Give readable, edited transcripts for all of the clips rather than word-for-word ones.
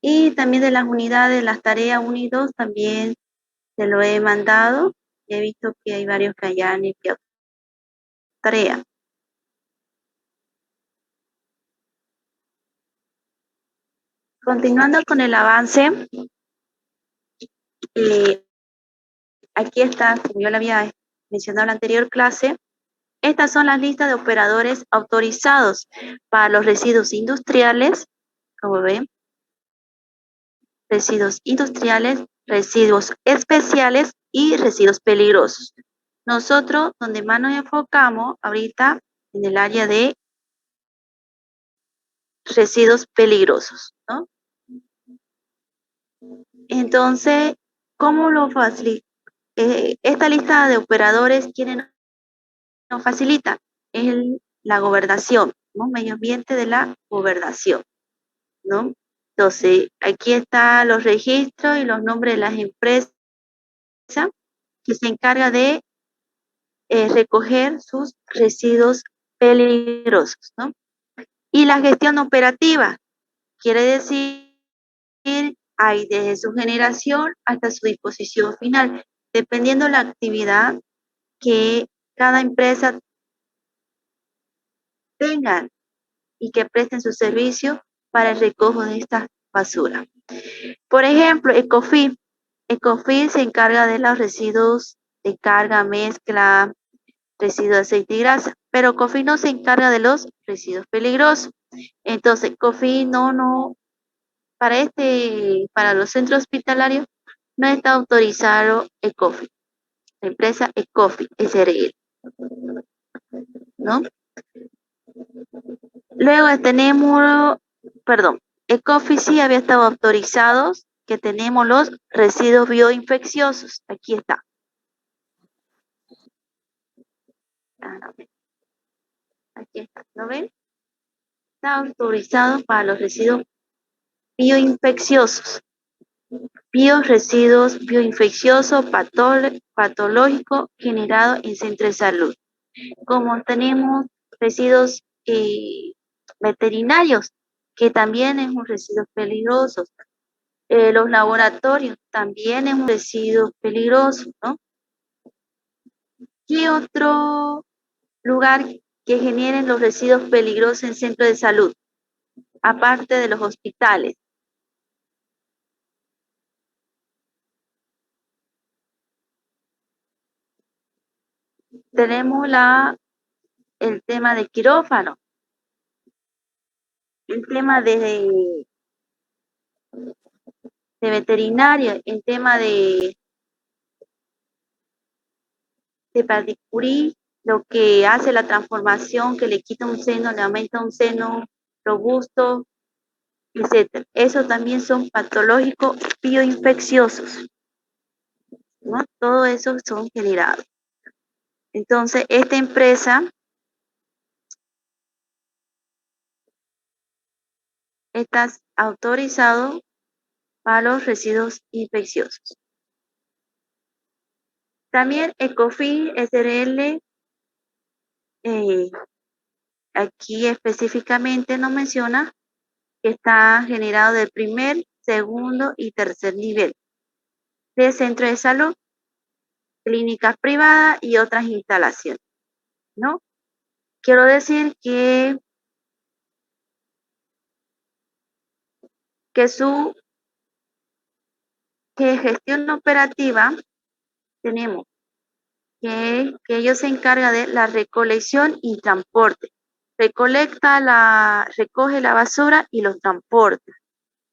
Y también de las unidades, las tareas 1 y 2 también se lo he mandado. He visto que hay varios que hayan enviado tarea. Continuando con el avance, aquí está, como yo le había mencionado en la anterior clase, estas son las listas de operadores autorizados para los residuos industriales, como ven, residuos industriales, residuos especiales y residuos peligrosos. Nosotros, donde más nos enfocamos ahorita, en el área de residuos peligrosos, ¿no? Entonces, ¿cómo lo facilita? Esta lista de operadores, ¿quiénes nos facilita? Es la gobernación, ¿no? Medio ambiente de la gobernación, ¿no? Entonces, aquí están los registros y los nombres de las empresas que se encarga de recoger sus residuos peligrosos, ¿no? Y la gestión operativa, quiere decir, hay desde su generación hasta su disposición final, dependiendo la actividad que cada empresa tenga y que presten su servicio para el recojo de esta basura. Por ejemplo, Ecofin se encarga de los residuos de carga, mezcla, residuos de aceite y grasa, pero Ecofin no se encarga de los residuos peligrosos. Entonces, Ecofin para los centros hospitalarios no está autorizado Ecofin, la empresa Ecofin SRL, ¿no? Luego tenemos, perdón, Ecofin sí había estado autorizados, que tenemos los residuos bioinfecciosos. Aquí está. Aquí está, ¿lo ven? Está autorizado para los residuos bioinfecciosos. Bioresiduos bioinfecciosos patológicos generados en centros de salud. Como tenemos residuos veterinarios, que también es un residuo peligroso. Los laboratorios también es un residuo peligroso, ¿no? ¿Qué otro lugar que generen los residuos peligrosos en centros de salud, aparte de los hospitales? Tenemos el tema de quirófano, el tema de veterinaria, el tema de Padicurí, lo que hace la transformación, que le quita un seno, le aumenta un seno robusto, etc. Eso también son patológicos bioinfecciosos, ¿no? Todo eso son generados. Entonces, esta empresa está autorizado para los residuos infecciosos. También Ecofin SRL, aquí específicamente nos menciona que está generado del primer, segundo y tercer nivel de centro de salud, clínicas privadas y otras instalaciones, ¿no? Quiero decir que su gestión operativa tenemos que ellos se encargan de la recolección y transporte. Recoge la basura y lo transporta.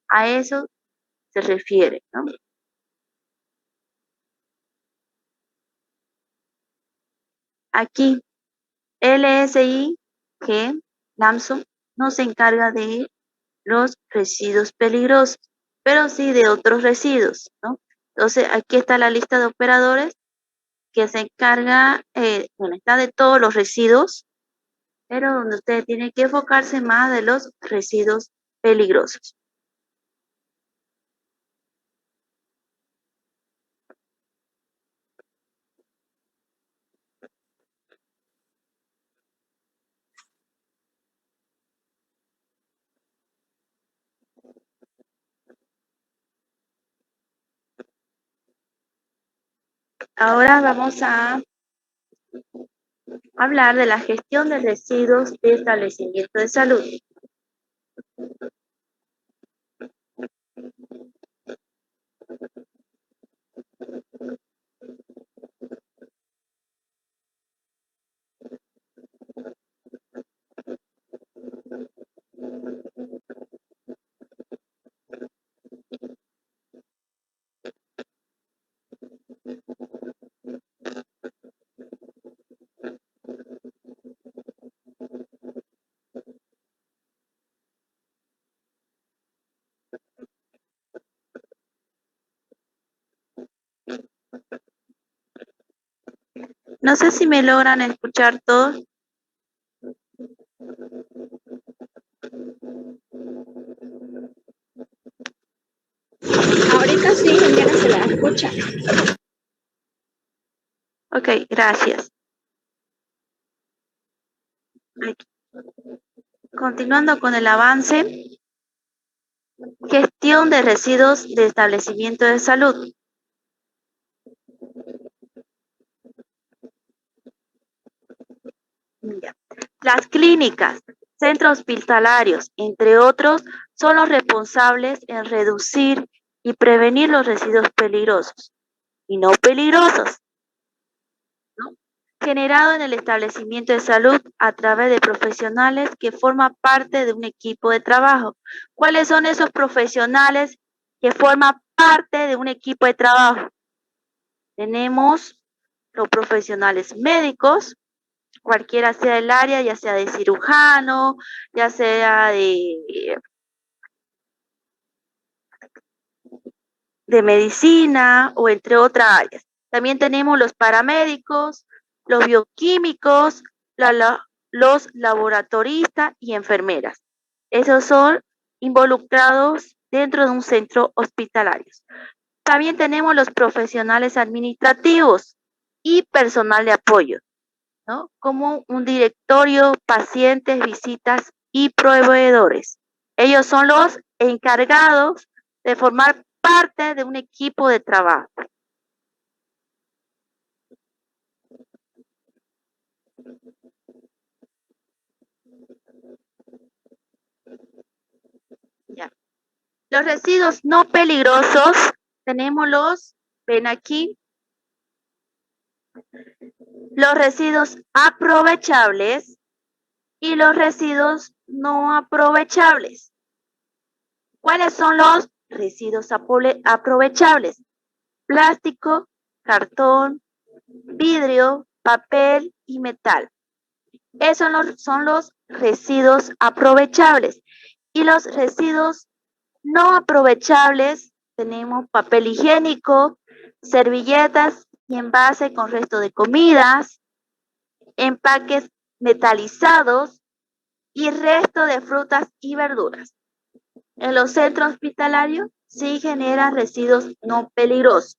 A eso se refiere, ¿no? Aquí, LSI, que Lamson no se encarga de los residuos peligrosos, pero sí de otros residuos, ¿no? Entonces, aquí está la lista de operadores que se encarga, bueno, está de todos los residuos, pero donde usted tiene que enfocarse más de los residuos peligrosos. Ahora vamos a hablar de la gestión de residuos de establecimiento de salud. No sé si me logran escuchar todos. Ahorita sí, Indiana se la escucha. Ok, gracias. Aquí. Continuando con el avance, gestión de residuos de establecimiento de salud. Ya. Las clínicas, centros hospitalarios, entre otros, son los responsables en reducir y prevenir los residuos peligrosos y no peligrosos, ¿no? Generado en el establecimiento de salud a través de profesionales que forman parte de un equipo de trabajo. ¿Cuáles son esos profesionales que forman parte de un equipo de trabajo? Tenemos los profesionales médicos, cualquiera sea el área, ya sea de cirujano, ya sea de medicina o entre otras áreas. También tenemos los paramédicos, los bioquímicos, los laboratoristas y enfermeras. Esos son involucrados dentro de un centro hospitalario. También tenemos los profesionales administrativos y personal de apoyo, ¿no? Como un directorio, pacientes, visitas y proveedores. Ellos son los encargados de formar parte de un equipo de trabajo. Ya. Los residuos no peligrosos, tenemos ven aquí, los residuos aprovechables y los residuos no aprovechables. ¿Cuáles son los residuos aprovechables? Plástico, cartón, vidrio, papel y metal. Esos son los residuos aprovechables. Y los residuos no aprovechables, tenemos papel higiénico, servilletas y envase con resto de comidas, empaques metalizados y resto de frutas y verduras. En los centros hospitalarios sí generan residuos no peligrosos,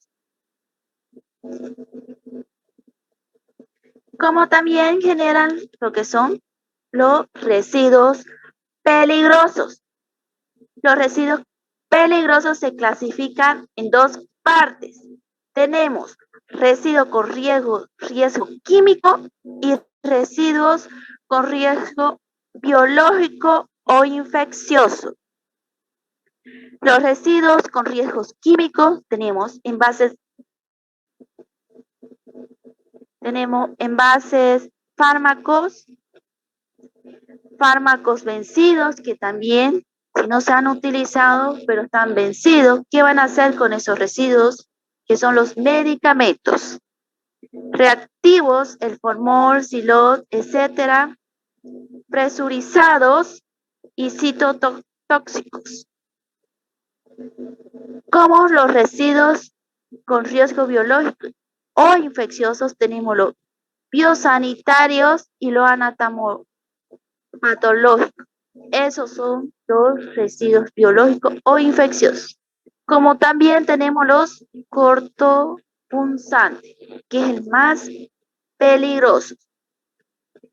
como también generan lo que son los residuos peligrosos. Los residuos peligrosos se clasifican en dos partes. Tenemos residuos con riesgo químico y residuos con riesgo biológico o infeccioso. Los residuos con riesgos químicos tenemos envases fármacos vencidos que también, si no se han utilizado, pero están vencidos, ¿qué van a hacer con esos residuos? Que son los medicamentos. Reactivos, el formol, silot, etcétera, presurizados y citotóxicos. Como los residuos con riesgo biológico o infecciosos, tenemos los biosanitarios y los anatomopatológicos. Esos son los residuos biológicos o infecciosos. Como también tenemos los cortopunzantes, que es el más peligroso.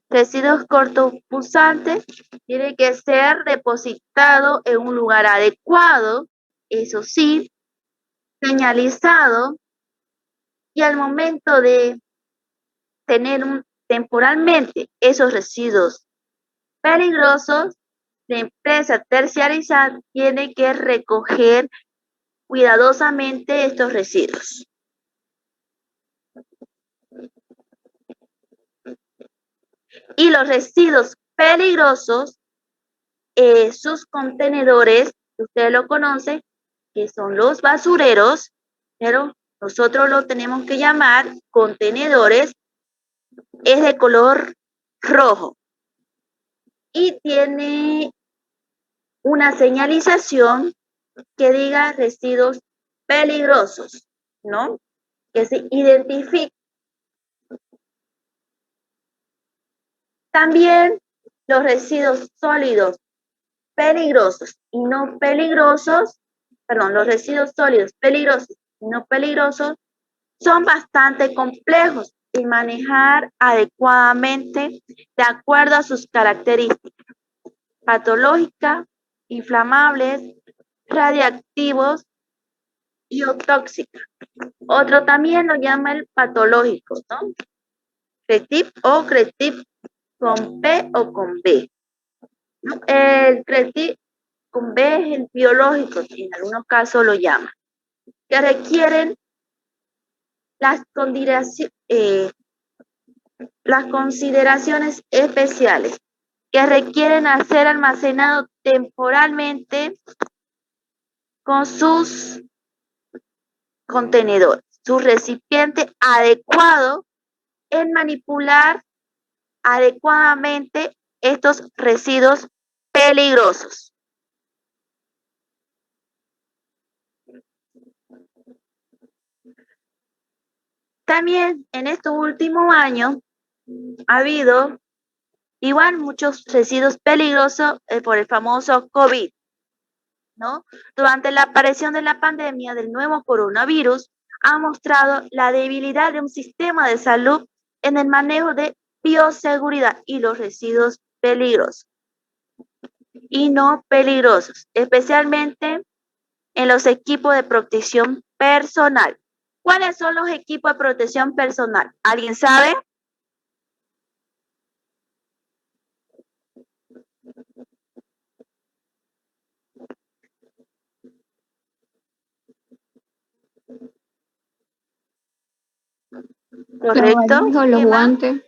Residuos cortopunzantes tiene que ser depositado en un lugar adecuado, eso sí, señalizado Y al momento de tener temporalmente esos residuos peligrosos, la empresa terciarizada tiene que recoger cuidadosamente estos residuos. Y los residuos peligrosos, sus contenedores, ustedes lo conocen, que son los basureros, pero nosotros lo tenemos que llamar contenedores, es de color rojo y tiene una señalización que diga residuos peligrosos, ¿no? Que se identifique. También los residuos sólidos peligrosos y no peligrosos, perdón, los residuos sólidos peligrosos y no peligrosos son bastante complejos de manejar adecuadamente de acuerdo a sus características patológicas, inflamables, radiactivos y o tóxicos. Otro también lo llama el patológico, ¿no? CRETIP o CRETIP con P o con B, ¿no? El CRETIP con B es el biológico, en algunos casos lo llaman, que requieren las consideraciones especiales, que requieren ser almacenado temporalmente con sus contenedores, su recipiente adecuado en manipular adecuadamente estos residuos peligrosos. También en estos últimos años ha habido igual muchos residuos peligrosos por el famoso COVID, ¿no? Durante la aparición de la pandemia del nuevo coronavirus, ha mostrado la debilidad de un sistema de salud en el manejo de bioseguridad y los residuos peligrosos y no peligrosos, especialmente en los equipos de protección personal. ¿Cuáles son los equipos de protección personal? ¿Alguien sabe? Los ¿Correcto? barbijos, los ¿Qué más? guantes.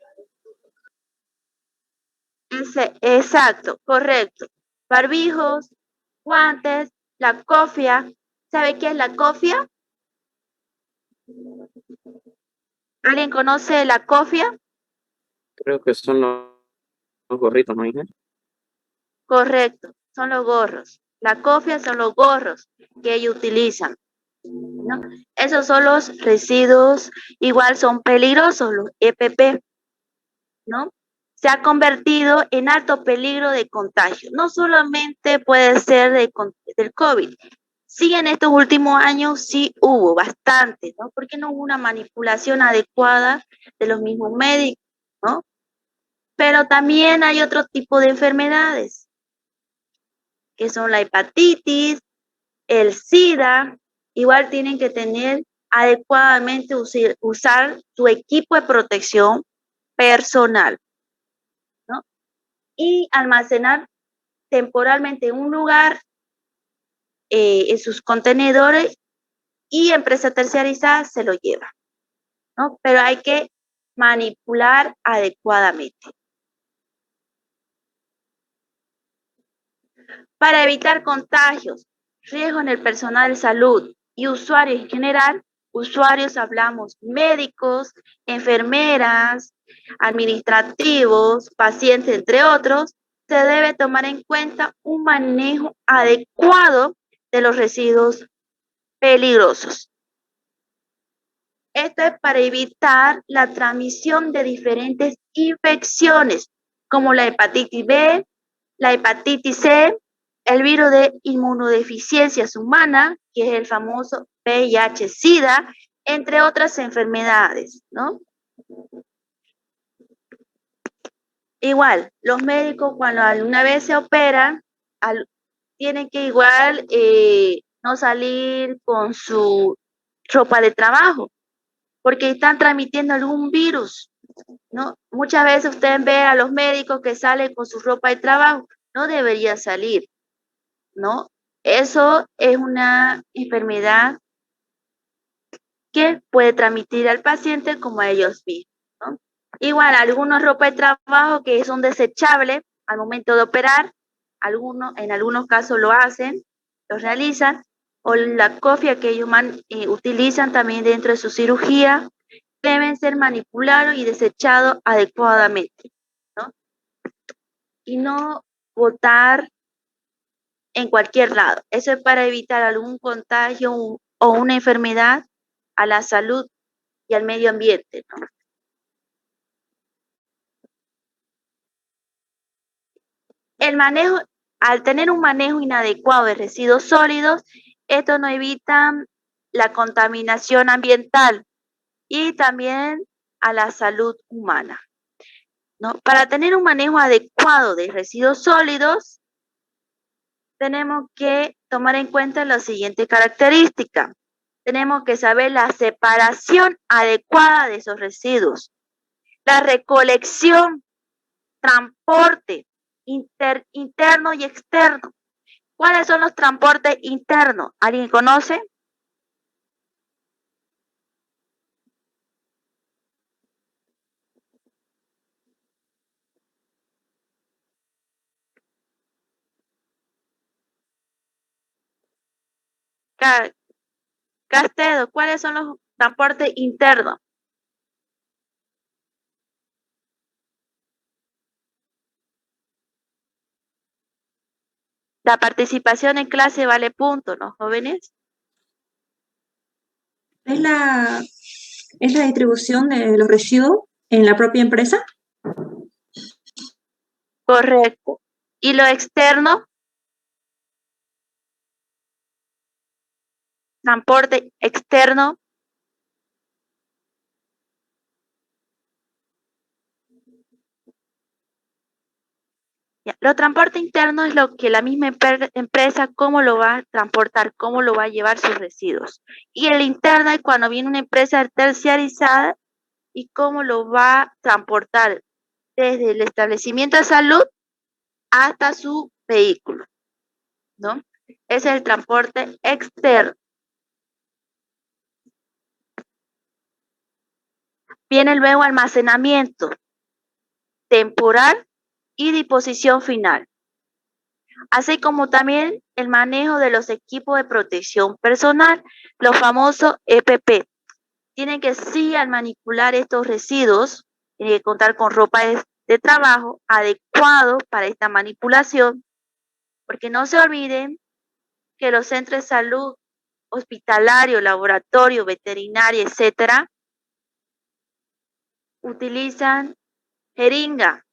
Exacto, correcto. Barbijos, guantes, la cofia. ¿Sabe qué es la cofia? ¿Alguien conoce la cofia? Creo que son los gorritos, ¿no, hija? Correcto, son los gorros. La cofia son los gorros que ellos utilizan, ¿no? Esos son los residuos, igual son peligrosos, los EPP, ¿no? Se ha convertido en alto peligro de contagio. No solamente puede ser del COVID. Sí, en estos últimos años sí hubo bastante, ¿no? Porque no hubo una manipulación adecuada de los mismos médicos, ¿no? Pero también hay otro tipo de enfermedades, que son la hepatitis, el SIDA. Igual tienen que tener adecuadamente usar su equipo de protección personal, ¿no? Y almacenar temporalmente en un lugar en sus contenedores y empresa terciarizada se lo lleva, ¿no? Pero hay que manipular adecuadamente. Para evitar contagios, riesgo en el personal de salud y usuarios en general, usuarios hablamos médicos, enfermeras, administrativos, pacientes, entre otros, se debe tomar en cuenta un manejo adecuado de los residuos peligrosos. Esto es para evitar la transmisión de diferentes infecciones como la hepatitis B, la hepatitis C, el virus de inmunodeficiencias humanas, que es el famoso VIH-Sida, entre otras enfermedades, ¿no? Igual, los médicos cuando alguna vez se operan, tienen que igual no salir con su ropa de trabajo, porque están transmitiendo algún virus, ¿no? Muchas veces usted ve a los médicos que salen con su ropa de trabajo, no debería salir, ¿no? Eso es una enfermedad que puede transmitir al paciente como a ellos mismos, ¿no? Igual, algunos ropa de trabajo que son desechables al momento de operar, en algunos casos lo hacen, lo realizan, o la cofia que ellos utilizan también dentro de su cirugía, deben ser manipulados y desechados adecuadamente, ¿no? Y no botar en cualquier lado. Eso es para evitar algún contagio o una enfermedad a la salud y al medio ambiente, ¿no? El manejo, al tener un manejo inadecuado de residuos sólidos, esto no evita la contaminación ambiental y también a la salud humana, ¿no? Para tener un manejo adecuado de residuos sólidos, tenemos que tomar en cuenta la siguiente característica. Tenemos que saber la separación adecuada de esos residuos, la recolección, transporte interno y externo. ¿Cuáles son los transportes internos? ¿Alguien conoce? Castedo, ¿cuáles son los transportes internos? La participación en clase vale punto, ¿no, jóvenes? ¿Es la distribución de los residuos en la propia empresa? Correcto. ¿Y lo externo? Transporte externo. Ya, lo transporte interno es lo que la misma empresa, cómo lo va a transportar, cómo lo va a llevar sus residuos. Y el interno es cuando viene una empresa terciarizada y cómo lo va a transportar desde el establecimiento de salud hasta su vehículo, ¿no? Ese es el transporte externo. Viene luego almacenamiento temporal y disposición final, así como también el manejo de los equipos de protección personal, los famosos EPP. Tienen que sí al manipular estos residuos, tienen que contar con ropa de trabajo adecuado para esta manipulación, porque no se olviden que los centros de salud, hospitalario, laboratorio, veterinaria, etcétera, utilizan jeringa,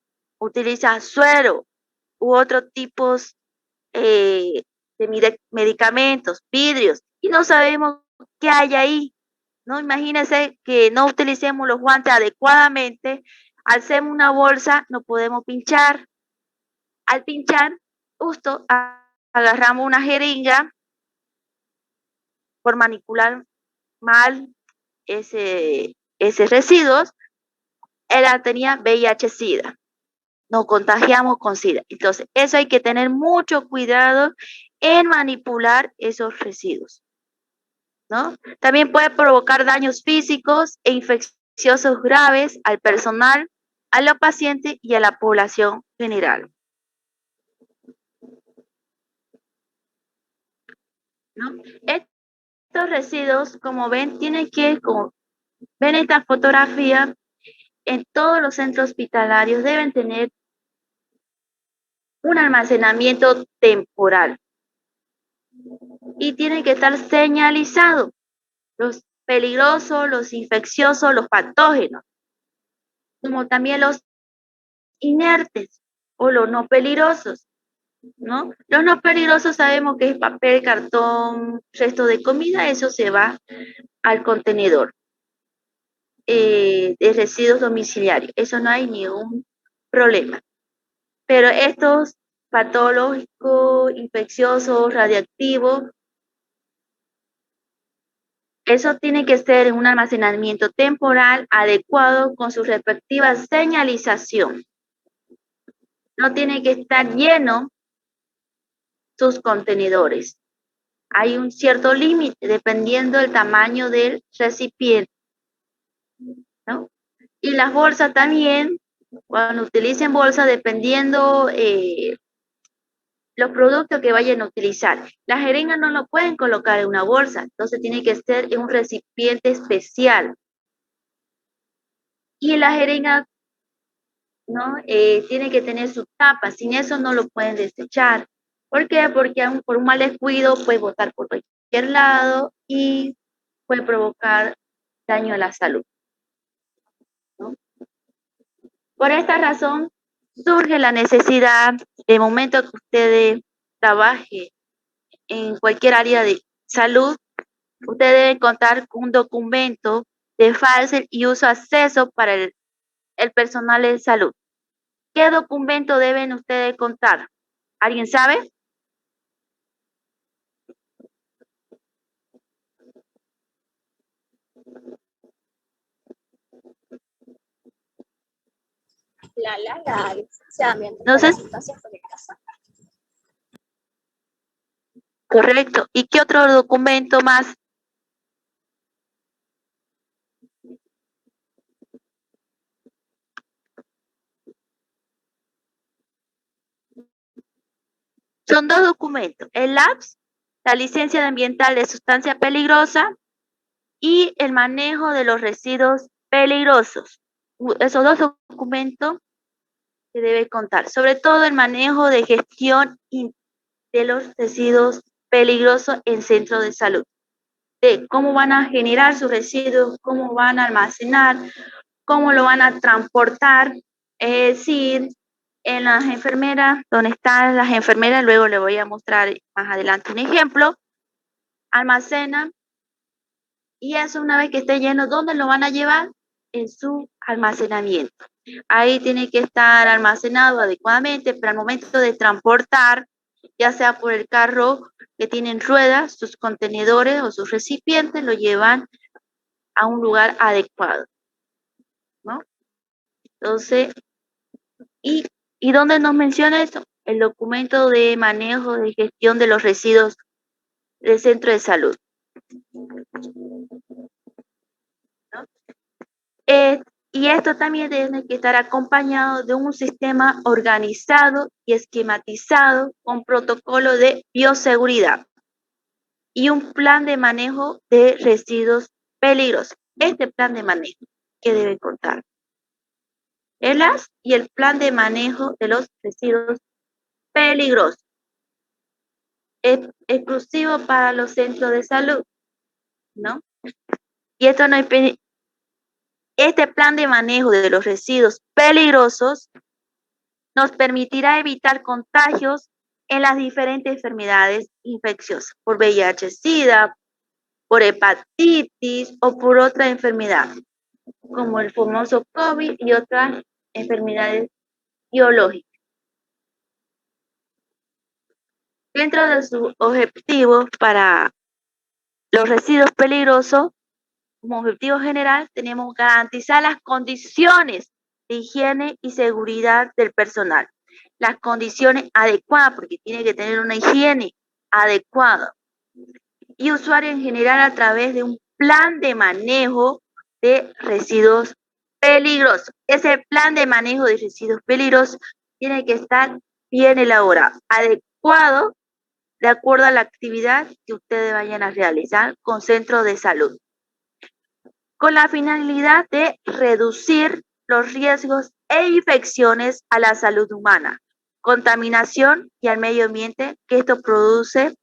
utilizan suero u otros tipos de medicamentos, vidrios, y no sabemos qué hay ahí, ¿no? Imagínense que no utilicemos los guantes adecuadamente, hacemos una bolsa, no podemos pinchar. Al pinchar, justo agarramos una jeringa por manipular mal ese residuos, ella tenía VIH-Sida. Nos contagiamos con SIDA. Entonces, eso hay que tener mucho cuidado en manipular esos residuos, ¿no? También puede provocar daños físicos e infecciosos graves al personal, a los pacientes y a la población general, ¿no? Estos residuos, como ven, como ven esta fotografía, en todos los centros hospitalarios deben tener un almacenamiento temporal y tienen que estar señalizados los peligrosos, los infecciosos, los patógenos, como también los inertes o los no peligrosos, ¿no? Los no peligrosos sabemos que es papel, cartón, resto de comida, eso se va al contenedor de residuos domiciliarios, eso no hay ningún problema. Pero estos patológicos, infecciosos, radiactivos, Eso tiene que ser en un almacenamiento temporal adecuado con su respectiva señalización. No tiene que estar lleno sus contenedores. Hay un cierto límite dependiendo del tamaño del recipiente, ¿no? Y las bolsas también, cuando utilicen bolsa, dependiendo los productos que vayan a utilizar. La jeringa no lo pueden colocar en una bolsa, entonces tiene que ser en un recipiente especial. Y la jeringa, ¿no? Tiene que tener su tapa, sin eso no lo pueden desechar. ¿Por qué? Porque por un mal descuido puede botar por cualquier lado y puede provocar daño a la salud, ¿no? Por esta razón, surge la necesidad, de momento que usted trabaje en cualquier área de salud, usted debe contar con un documento de fácil y uso acceso para el personal de salud. ¿Qué documento deben ustedes contar? ¿Alguien sabe? La licencia ambiental No de sé. las sustancias peligrosas. Correcto. ¿Y qué otro documento más? Son dos documentos. El LAPS, la licencia ambiental de sustancia peligrosa, y el manejo de los residuos peligrosos. Esos dos documentos que debe contar. Sobre todo el manejo de gestión de los residuos peligrosos en centros de salud. De cómo van a generar sus residuos, cómo van a almacenar, cómo lo van a transportar. Es decir, en las enfermeras, donde están las enfermeras, luego le voy a mostrar más adelante un ejemplo, almacenan y eso una vez que esté lleno, ¿dónde lo van a llevar? En su almacenamiento. Ahí tiene que estar almacenado adecuadamente, pero al momento de transportar, ya sea por el carro que tienen ruedas, sus contenedores o sus recipientes, lo llevan a un lugar adecuado, ¿no? Entonces, ¿y dónde nos menciona esto? El documento de manejo de gestión de los residuos del centro de salud, ¿no? Y esto también tiene que estar acompañado de un sistema organizado y esquematizado con protocolo de bioseguridad y un plan de manejo de residuos peligrosos. Este plan de manejo que debe contar y el plan de manejo de los residuos peligrosos, exclusivo para los centros de salud, ¿no? Y esto no es, este plan de manejo de los residuos peligrosos nos permitirá evitar contagios en las diferentes enfermedades infecciosas, por VIH-Sida, por hepatitis o por otra enfermedad, como el famoso COVID y otras enfermedades biológicas. Dentro de sus objetivos para los residuos peligrosos, como objetivo general, tenemos garantizar las condiciones de higiene y seguridad del personal. Las condiciones adecuadas, porque tiene que tener una higiene adecuada. Y usuario en general a través de un plan de manejo de residuos peligrosos. Ese plan de manejo de residuos peligrosos tiene que estar bien elaborado, adecuado de acuerdo a la actividad que ustedes vayan a realizar con centros de salud, con la finalidad de reducir los riesgos e infecciones a la salud humana, contaminación y al medio ambiente que esto produce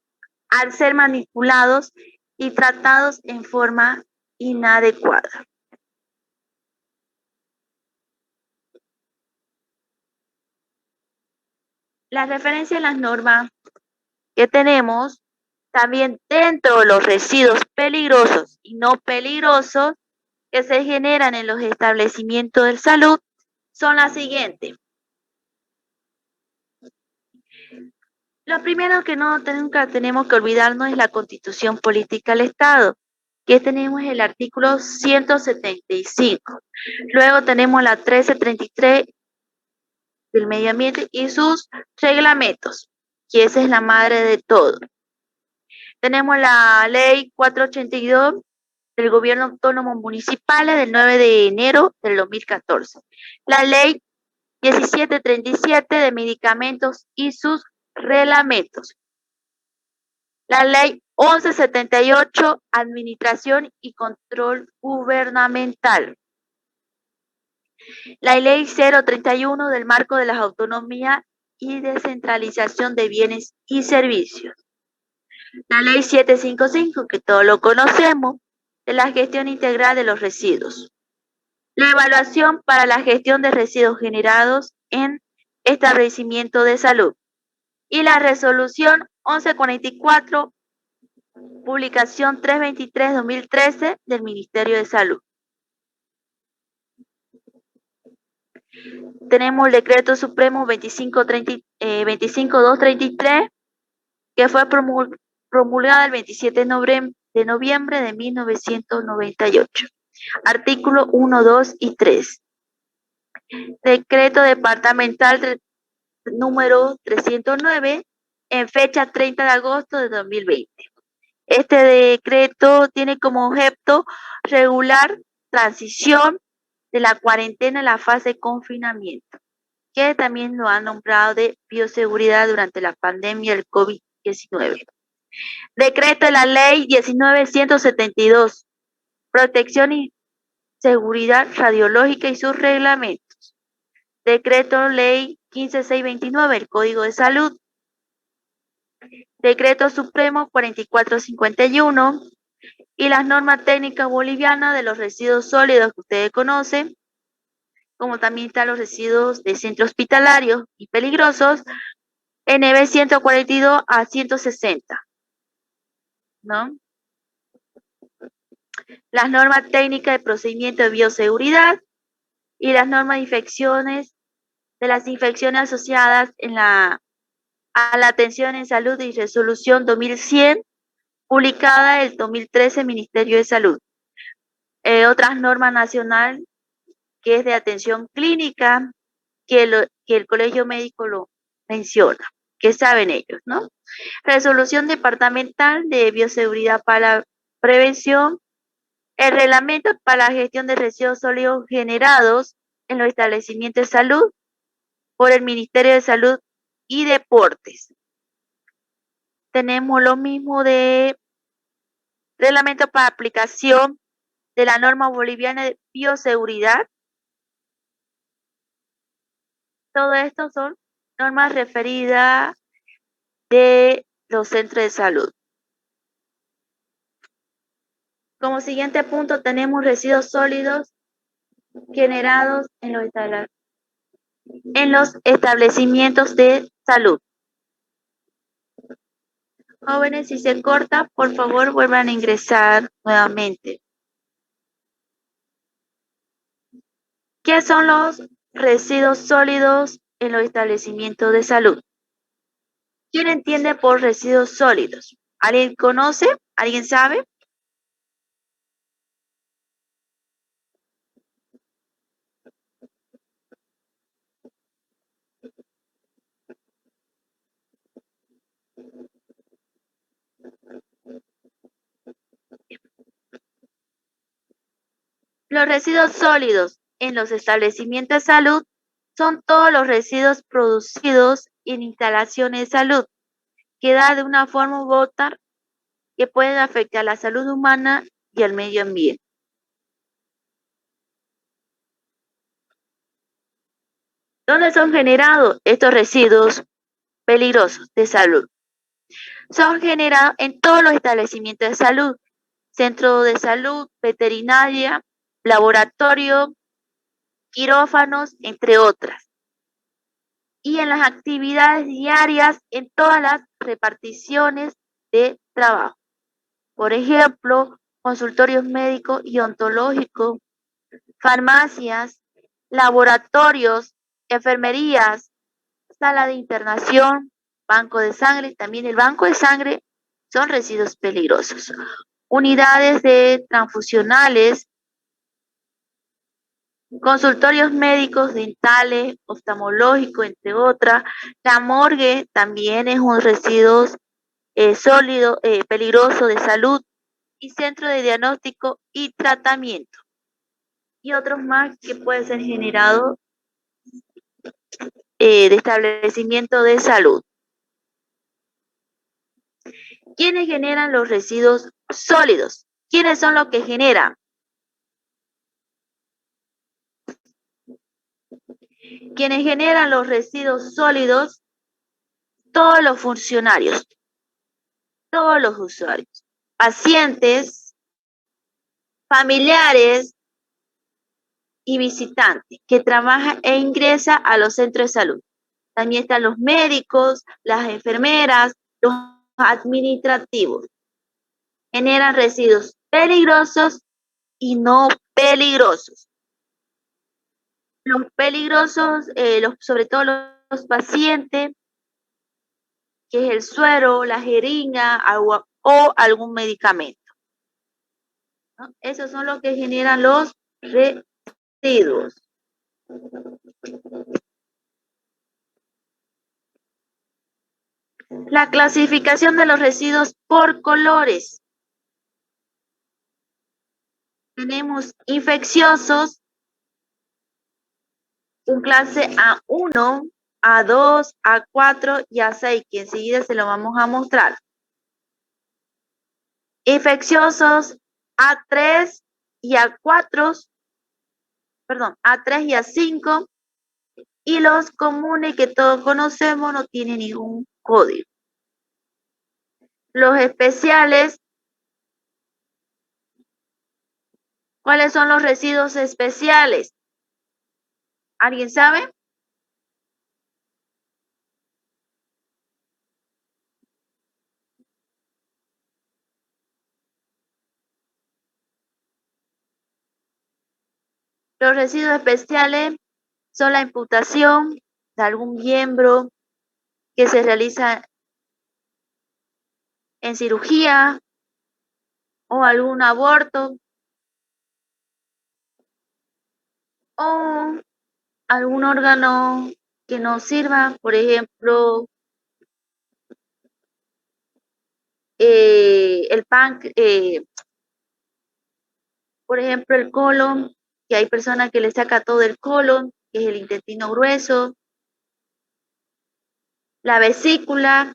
al ser manipulados y tratados en forma inadecuada. La referencia en las normas que tenemos también dentro de los residuos peligrosos y no peligrosos que se generan en los establecimientos de salud son las siguientes. Lo primero que nunca tenemos que olvidarnos es la Constitución Política del Estado, que tenemos el artículo 175. Luego tenemos la 1333 del medio ambiente y sus reglamentos, que esa es la madre de todo. Tenemos la ley 482 del Gobierno Autónomo Municipal del 9 de enero del 2014. La ley 1737 de medicamentos y sus reglamentos. La ley 1178, Administración y Control Gubernamental. La ley 031 del Marco de las Autonomías y Descentralización de Bienes y Servicios. La ley 755, que todos lo conocemos, de la gestión integral de los residuos. La evaluación para la gestión de residuos generados en establecimiento de salud. Y la resolución 1144, publicación 323-2013 del Ministerio de Salud. Tenemos el decreto supremo 25233, que fue promulgada el 27 de noviembre de 1998. Artículo 1, 2 y 3. Decreto departamental número 309, en fecha 30 de agosto de 2020. Este decreto tiene como objeto regular transición de la cuarentena a la fase de confinamiento, que también lo han nombrado de bioseguridad durante la pandemia del COVID-19. Decreto de la ley 19.172, protección y seguridad radiológica y sus reglamentos. Decreto ley 15.629, el Código de Salud. Decreto Supremo 4451 y las normas técnicas bolivianas de los residuos sólidos que ustedes conocen, como también están los residuos de centro hospitalario y peligrosos, NB 142 a 160, ¿no? Las normas técnicas de procedimiento de bioseguridad y las normas de infecciones, de las infecciones asociadas a la atención en salud y resolución 2100, publicada el 2013, Ministerio de Salud. Otras normas nacionales, que es de atención clínica, que el Colegio Médico lo menciona, que saben ellos, ¿no? Resolución departamental de bioseguridad para la prevención, el reglamento para la gestión de residuos sólidos generados en los establecimientos de salud por el Ministerio de Salud y Deportes. Tenemos lo mismo de reglamento para aplicación de la norma boliviana de bioseguridad. Todo esto son normas referidas de los centros de salud. Como siguiente punto tenemos residuos sólidos generados en los establecimientos de salud. Jóvenes, si se corta, por favor vuelvan a ingresar nuevamente. ¿Qué son los residuos sólidos en los establecimientos de salud? ¿Quién entiende por residuos sólidos? ¿Alguien conoce? ¿Alguien sabe? Los residuos sólidos en los establecimientos de salud son todos los residuos producidos en instalaciones de salud que da de una forma u otra que pueden afectar a la salud humana y al medio ambiente. ¿Dónde son generados estos residuos peligrosos de salud? Son generados en todos los establecimientos de salud, centro de salud, veterinaria, laboratorio, quirófanos, entre otras. Y en las actividades diarias en todas las reparticiones de trabajo. Por ejemplo, consultorios médicos y ontológicos, farmacias, laboratorios, enfermerías, sala de internación, banco de sangre. También el banco de sangre son residuos peligrosos. unidades de transfusionales, consultorios médicos, dentales, oftalmológicos, entre otras. La morgue también es un residuo sólido, peligroso de salud, y centro de diagnóstico y tratamiento. Y otros más que pueden ser generados de establecimiento de salud. ¿Quiénes generan los residuos sólidos? ¿Quiénes son los que generan? Quienes generan los residuos sólidos, todos los funcionarios, todos los usuarios, pacientes, familiares y visitantes que trabajan e ingresan a los centros de salud. También están los médicos, las enfermeras, los administrativos. Generan residuos peligrosos y no peligrosos. Los peligrosos, sobre todo los pacientes, que es el suero, la jeringa, agua o algún medicamento, ¿no? Esos son los que generan los residuos. La clasificación de los residuos por colores. Tenemos infecciosos, un clase A1, A2, A4 y A6, que enseguida se lo vamos a mostrar. Infecciosos A3 y A4, perdón, A3 y A5, y los comunes que todos conocemos no tienen ningún código. Los especiales, ¿cuáles son los residuos especiales? ¿Alguien sabe? Los residuos especiales son la imputación de algún miembro que se realiza en cirugía o algún aborto o algún órgano que nos sirva, por ejemplo, el por ejemplo, el colon, que hay personas que le saca todo el colon, que es el intestino grueso, la vesícula.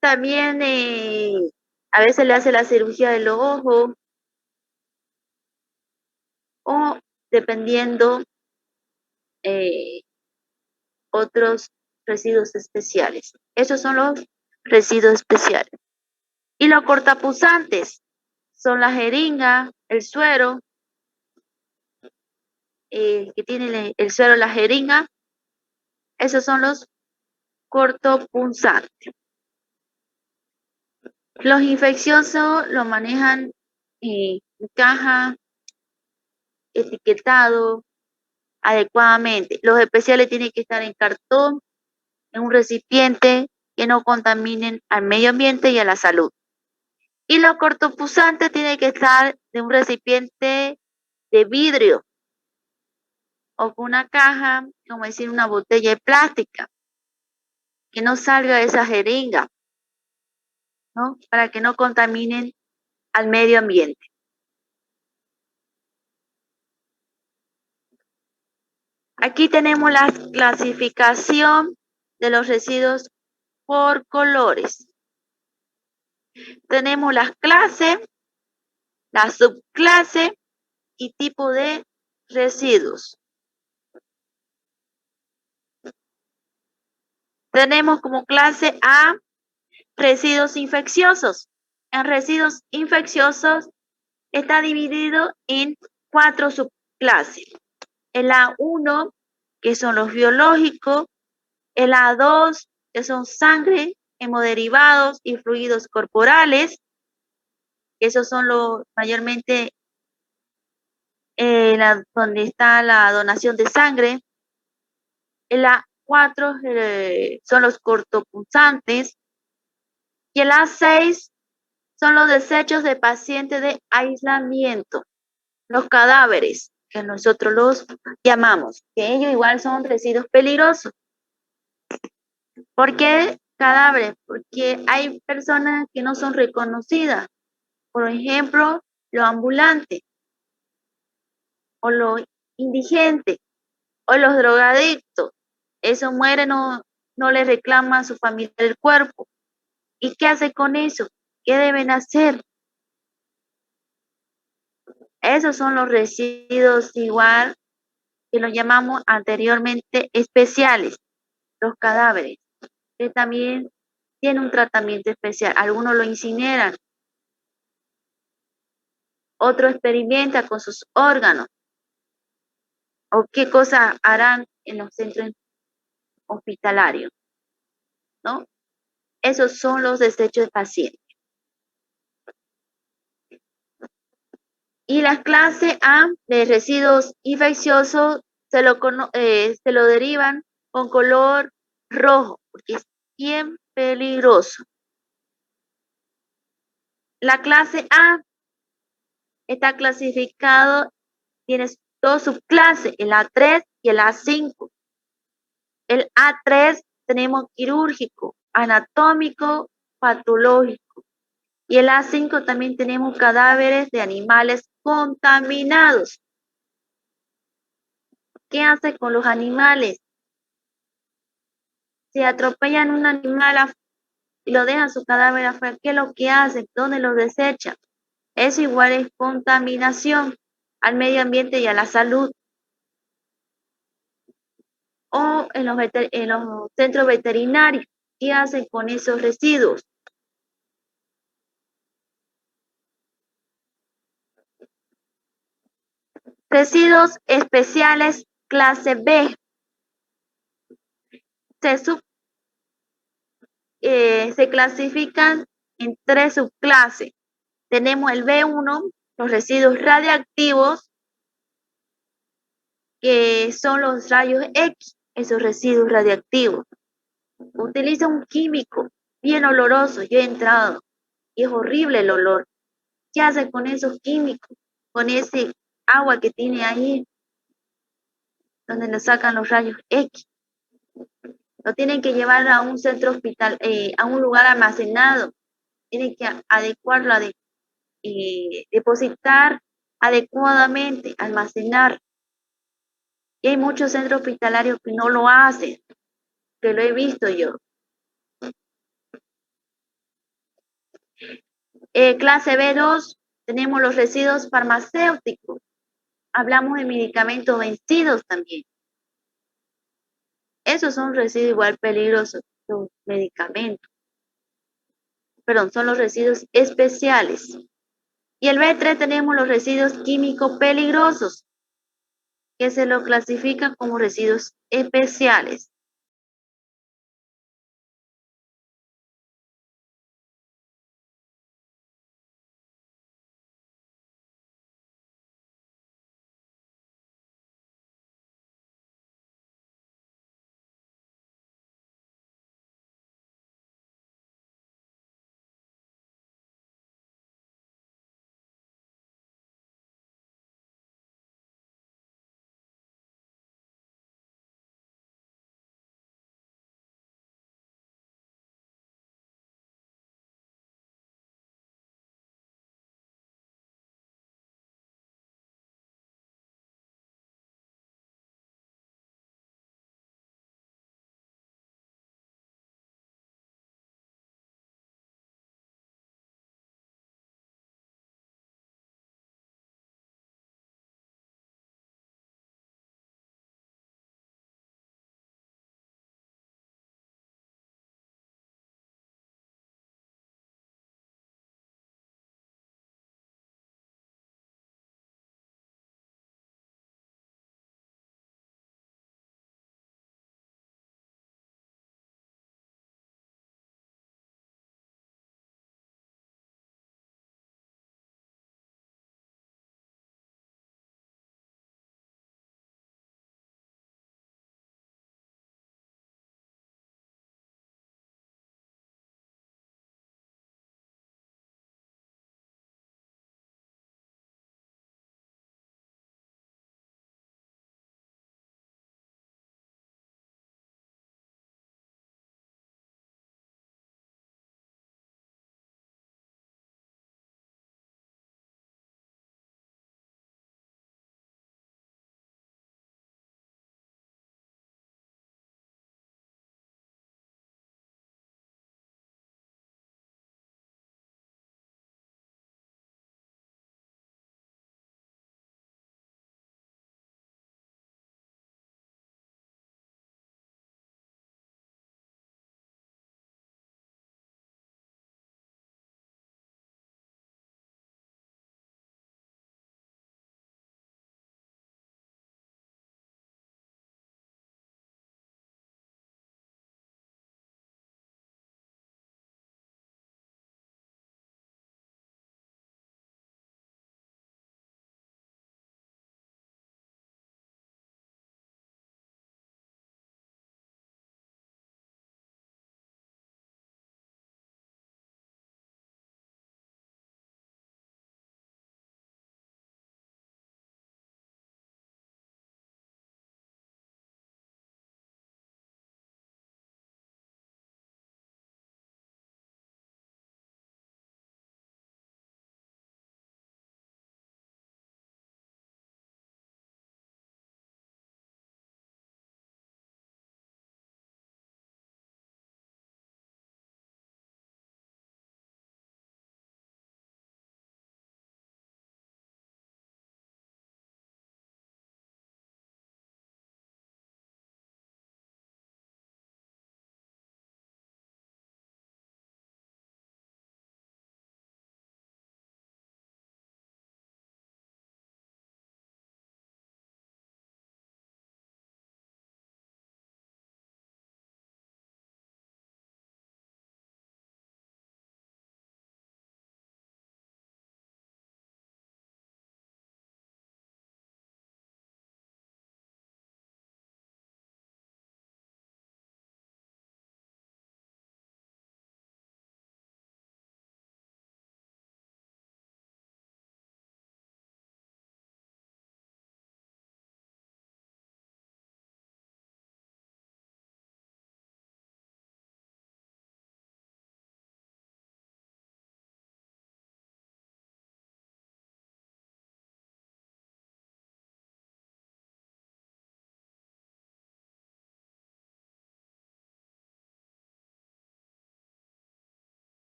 También a veces le hace la cirugía de los ojos o dependiendo otros residuos especiales. Esos son los residuos especiales. Y los cortapulsantes son la jeringa, el suero, que tiene el suero, la jeringa. Esos son los cortopunzantes. Los infecciosos lo manejan en caja, etiquetado adecuadamente. Los especiales tienen que estar en cartón, en un recipiente que no contaminen al medio ambiente y a la salud. Y los cortopunzantes tienen que estar en un recipiente de vidrio o con una caja, como decir, una botella de plástica, que no salga esa jeringa, ¿no? Para que no contaminen al medio ambiente. Aquí tenemos la clasificación de los residuos por colores. Tenemos las clases, la subclase y tipo de residuos. Tenemos como clase A residuos infecciosos. En residuos infecciosos está dividido en 4 subclases. El A1, que son los biológicos, el A2, que son sangre, hemoderivados y fluidos corporales, esos son los mayormente donde está la donación de sangre. El A4 son los cortopunzantes, Y el A6 son los desechos de pacientes de aislamiento, los cadáveres, que nosotros los llamamos, que ellos igual son residuos peligrosos. ¿Por qué cadáveres? Porque hay personas que no son reconocidas. Por ejemplo, los ambulantes, o los indigentes, o los drogadictos. Eso muere, no le reclama a su familia el cuerpo. ¿Y qué hace con eso? ¿Qué deben hacer? Esos son los residuos igual que los llamamos anteriormente especiales, los cadáveres, que también tienen un tratamiento especial. Algunos lo incineran, otros experimentan con sus órganos, o qué cosa harán en los centros hospitalarios, ¿no? Esos son los desechos de pacientes. Y la clase A de residuos infecciosos se lo derivan con color rojo, porque es bien peligroso. La clase A está clasificado, tiene dos subclases, el A3 y el A5. El A3 tenemos quirúrgico, anatómico, patológico. Y el A5 también tenemos cadáveres de animales contaminados. ¿Qué hace con los animales? Si atropellan un animal y lo dejan su cadáver afuera, ¿qué es lo que hacen? ¿Dónde lo desechan? Eso igual es contaminación al medio ambiente y a la salud. O en los centros veterinarios, ¿qué hacen con esos residuos? Residuos especiales clase B. Se clasifican en tres subclases. Tenemos el B1, los residuos radiactivos, que son los rayos X, esos residuos radiactivos. Utiliza un químico bien oloroso. Yo he entrado y es horrible el olor. ¿Qué hace con esos químicos? Con ese agua que tiene ahí, donde le sacan los rayos X. Lo tienen que llevar a un centro hospital, a un lugar almacenado. Tienen que adecuarlo, depositar adecuadamente, almacenar. Y hay muchos centros hospitalarios que no lo hacen, que lo he visto yo. Clase B2, tenemos los residuos farmacéuticos. Hablamos de medicamentos vencidos también. Esos son residuos igual peligrosos, los medicamentos. Perdón, son los residuos especiales. Y el B3 tenemos los residuos químicos peligrosos, que se lo clasifican como residuos especiales.